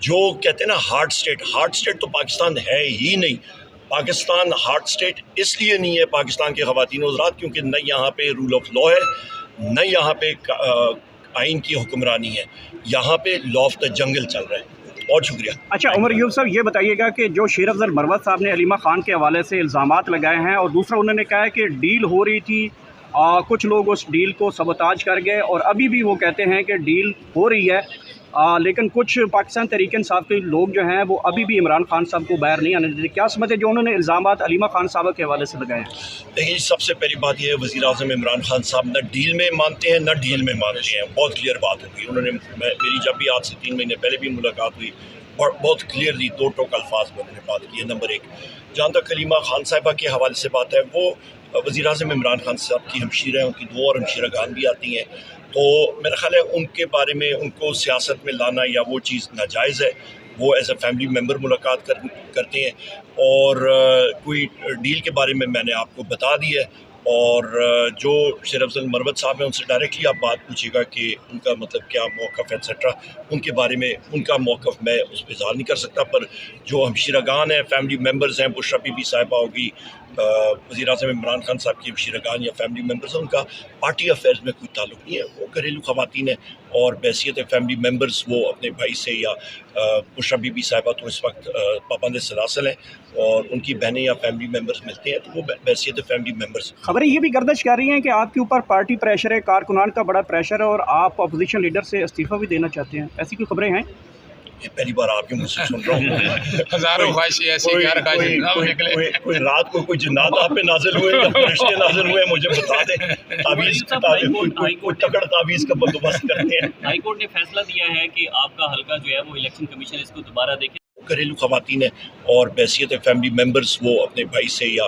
جو کہتے ہیں نا ہارڈ اسٹیٹ تو پاکستان ہے ہی نہیں. پاکستان ہارڈ اسٹیٹ اس لیے نہیں ہے پاکستان کے خواتین و حضرات کیونکہ نہ یہاں پہ رول آف لا ہے، نہ یہاں پہ آئین کی حکمرانی ہے، یہاں پہ لا آف دا جنگل چل رہا ہے. بہت شکریہ. اچھا عمر ایوب صاحب یہ بتائیے گا کہ جو شیر افضل مروت صاحب نے علیمہ خان کے حوالے سے الزامات لگائے ہیں، اور دوسرا انہوں نے کہا ہے کہ ڈیل ہو رہی تھی، کچھ لوگ اس ڈیل کو سبوتاج کر گئے، اور ابھی بھی وہ کہتے ہیں کہ ڈیل ہو رہی ہے، لیکن کچھ پاکستان تحریک انصاف کے لوگ جو ہیں وہ ابھی بھی عمران خان صاحب کو باہر نہیں آنے دیتے. کیا سمجھتے جو انہوں نے الزامات علیمہ خان صاحب کے حوالے سے لگائے ہیں؟ دیکھیے سب سے پہلی بات یہ ہے وزیر اعظم عمران خان صاحب نہ ڈیل میں مانتے ہیں نہ ڈیل میں مانتے ہیں. بہت کلیئر بات ہوگی. انہوں نے میری جب بھی آج سے 3 مہینے پہلے بھی ملاقات ہوئی بہت کلیئرلی 2 ٹوک الفاظ میں انہوں نے بات کی ہے. نمبر 1 جہاں تک علیمہ خان صاحبہ کے حوالے سے بات ہے، وہ وزیر اعظم عمران خان صاحب کی ہمشیرہ ہیں، ان کی 2 اور ہمشیرہ گان بھی آتی ہیں، تو میرا خیال ہے ان کے بارے میں ان کو سیاست میں لانا یا وہ چیز ناجائز ہے. وہ ایز اے فیملی ممبر ملاقات کرتے ہیں، اور کوئی ڈیل کے بارے میں نے آپ کو بتا دی ہے. اور جو شیر افضل مروت صاحب ہیں ان سے ڈائریکٹلی آپ بات پوچھیے گا کہ ان کا مطلب کیا موقف ہے ایٹسیٹرا. ان کے بارے میں ان کا موقف میں اس پہ اظہار نہیں کر سکتا، پر جو ہمشیرہ گان ہیں، فیملی ممبرز ہیں، بشرا بی بی صاحبہ ہوگی، وزیر اعظم عمران خان صاحب کی ہمشیرہ گان یا فیملی ممبرز ہیں، ان کا پارٹی افیئرز میں کوئی تعلق نہیں ہے. وہ گھریلو خواتین ہیں اور بحیثیت فیملی ممبرز وہ اپنے بھائی سے یا بشرا بی بی صاحبہ تو اس وقت پابند سلاسل ہیں، اور ان کی بہنیں یا فیملی ممبرز ملتے ہیں تو وہ بحیثیت فیملی ممبرز. خبریں یہ بھی گردش کر رہی ہیں کہ آپ کے اوپر پارٹی پریشر ہے، کارکنان کا بڑا پریشر ہے، اور آپ اپوزیشن لیڈر سے استعفیٰ بھی دینا چاہتے ہیں. ایسی کوئی خبریں ہیں؟ یہ پہلی بار آپ کے منہ سے سن رہا ہوں. ہزاروں خواہشیں ایسی کوئی رات کو کوئی جنات آپ پہ نازل ہوئے یا فرشتے نازل ہوئے مجھے بتا دیں. کوئی تکڑ تعویذ کا بندوبست کرتے ہیں. ہائی کورٹ نے فیصلہ دیا ہے کہ آپ کا حلقہ جو ہے وہ الیکشن کمیشن اس کو دوبارہ دیکھے. گھریلو خواتین ہیں اور بحیثیت فیملی ممبرز وہ اپنے بھائی سے یا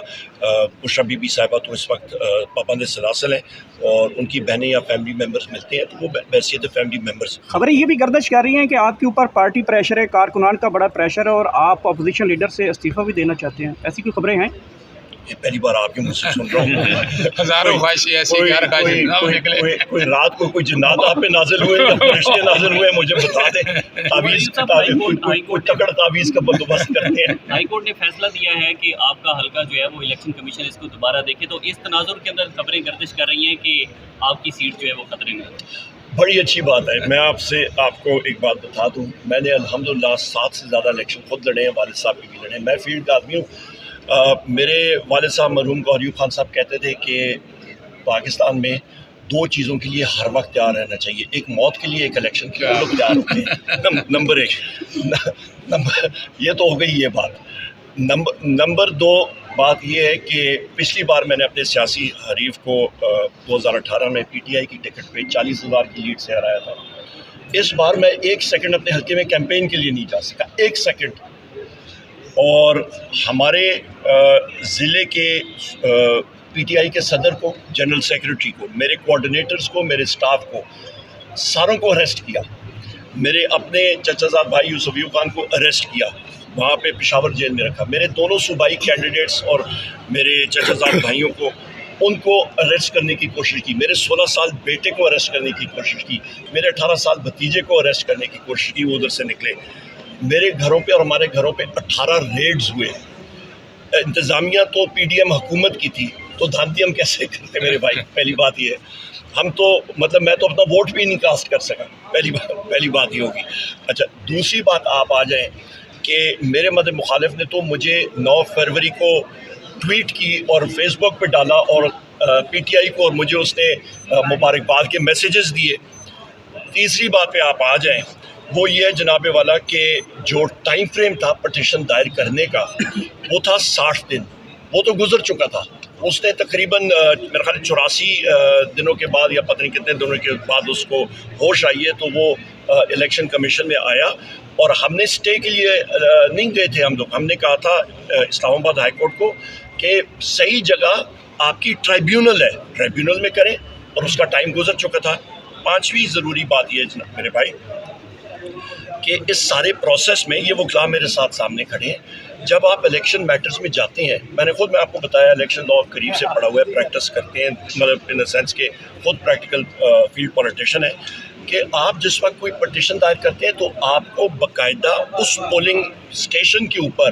بشرا بی بی صاحبہ تو اس وقت پابند سلاسل ہیں، اور ان کی بہنیں یا فیملی ممبرز ملتے ہیں تو وہ بحیثیت فیملی ممبرز. خبریں یہ بھی گردش کر رہی ہیں کہ آپ کے اوپر پارٹی پریشر ہے، کارکنان کا بڑا پریشر ہے، اور آپ اپوزیشن لیڈر سے استعفیٰ بھی دینا چاہتے ہیں. ایسی کوئی خبریں ہیں؟ یہ پہلی بار آپ کے منہ سے سن رہا ہوں. ہزاروں خواہشیں ایسی کوئی رات کو کوئی جنات آپ پہ نازل ہوئے یا فرشتے نازل ہوئے مجھے بتا دیں. کوئی تکڑ تعویذ کا بندوبست کرتے ہیں. ہائی کورٹ نے فیصلہ دیا ہے کہ آپ کا حلقہ جو ہے وہ الیکشن کمیشن اس کو دوبارہ دیکھے، تو اس تناظر کے اندر خبریں گردش کر رہی ہیں کہ آپ کی سیٹ جو ہے وہ خطرے میں. بڑی اچھی بات ہے. میں آپ کو ایک بات بتا دوں، میں نے الحمدللہ 7 سے زیادہ الیکشن خود لڑے ہیں، والد صاحب کے بھی لڑے ہیں. میں فیلڈ کا آدمی ہوں. میرے والد صاحب مرحوم گوہر ایوب خان صاحب کہتے تھے کہ پاکستان میں 2 چیزوں کے لیے ہر وقت تیار رہنا چاہیے، ایک موت کے لیے، ایک الیکشن کے لیے. وہ لوگ تیار ہوتے ہیں. نمبر 1 یہ تو ہو گئی یہ بات. نمبر 2 بات یہ ہے کہ پچھلی بار میں نے اپنے سیاسی حریف کو 2018 میں پی ٹی آئی کی ٹکٹ پہ 40,000 کی لیڈ سے ہرایا تھا. اس بار میں 1 سیکنڈ اپنے حلقے میں کیمپین کے لیے نہیں جا سکا، 1 سیکنڈ. اور ہمارے ضلع کے پی ٹی آئی کے صدر کو، جنرل سیکرٹری کو، میرے کوآرڈینیٹرز کو، میرے سٹاف کو، ساروں کو اریسٹ کیا. میرے اپنے چچا زاد بھائی یوسف ایوب خان کو اریسٹ کیا، وہاں پہ پشاور جیل میں رکھا. میرے دونوں صوبائی کینڈیڈیٹس اور میرے چچا زاد بھائیوں کو ان کو اریسٹ کرنے کی کوشش کی. میرے 16 سال بیٹے کو اریسٹ کرنے کی کوشش کی. میرے 18 سال بھتیجے کو اریسٹ کرنے کی کوشش کی. وہ ادھر سے نکلے. میرے گھروں پہ اور ہمارے گھروں پہ 18 ریڈز ہوئے. انتظامیہ تو پی ڈی ایم حکومت کی تھی، تو دھانتی ہم کیسے کرتے میرے بھائی؟ پہلی بات یہ ہے. ہم تو مطلب میں تو اپنا ووٹ بھی نہیں کاسٹ کر سکا. پہلی بات یہ ہوگی. اچھا دوسری بات آپ آ جائیں کہ میرے مدد مخالف نے تو مجھے 9 فروری کو ٹویٹ کی اور فیس بک پہ ڈالا، اور پی ٹی آئی کو اور مجھے اس نے مبارکباد کے میسیجز دیے. تیسری بات پہ آپ آ جائیں، وہ یہ ہے جناب والا کہ جو ٹائم فریم تھا پٹیشن دائر کرنے کا وہ تھا 60 دن. وہ تو گزر چکا تھا. اس نے تقریباً میرے خیال 84 دنوں کے بعد یا پتہ نہیں کتنے دنوں کے بعد اس کو ہوش آئی ہے، تو وہ الیکشن کمیشن میں آیا. اور ہم نے اسٹے کے لیے نہیں گئے تھے ہم لوگ. ہم نے کہا تھا اسلام آباد ہائی کورٹ کو کہ صحیح جگہ آپ کی ٹرائیبیونل ہے، ٹرائیبیونل میں کریں، اور اس کا ٹائم گزر چکا تھا. 5ویں ضروری بات یہ ہے جناب میرے بھائی کہ اس سارے پروسیس میں یہ وکلاء میرے ساتھ سامنے کھڑے ہیں. جب آپ الیکشن میٹرز میں جاتے ہیں، میں نے خود آپ کو بتایا الیکشن لا قریب سے پڑھا ہوا ہے، پریکٹس کرتے ہیں، مطلب ان دا سینس کہ خود پریکٹیکل فیلڈ پولیٹیشین ہے. کہ آپ جس وقت کوئی پٹیشن دائر کرتے ہیں تو آپ کو باقاعدہ اس پولنگ اسٹیشن کے اوپر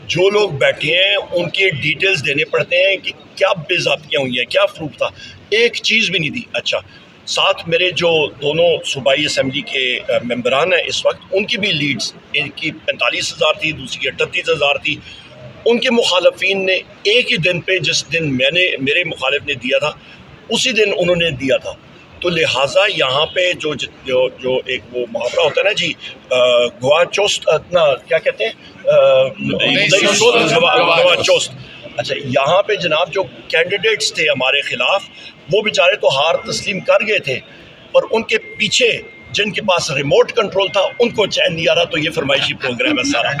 جو لوگ بیٹھے ہیں ان کے ڈیٹیلز دینے پڑتے ہیں کہ کیا بے ضابطیاں ہوئی ہیں، کیا پروف تھا. ایک چیز بھی نہیں دی. اچھا، ساتھ میرے جو دونوں صوبائی اسمبلی کے ممبران ہیں اس وقت، ان کی بھی لیڈز، ایک کی 45,000 تھی، دوسری کی 38,000 تھی. ان کے مخالفین نے ایک ہی دن پہ، جس دن میرے مخالف نے دیا تھا اسی دن انہوں نے دیا تھا. تو لہٰذا یہاں پہ جو ایک وہ محاورہ ہوتا ہے نا جی، گواہ چوست، کیا کہتے ہیں، گواہ چوست. اچھا، یہاں پہ جناب جو کینڈیڈیٹس تھے ہمارے خلاف، وہ بیچارے تو ہار تسلیم کر گئے تھے، اور ان کے پیچھے جن کے پاس ریموٹ کنٹرول تھا ان کو چین نہیں آ رہا. تو یہ فرمائشی پروگرام ہے سارا.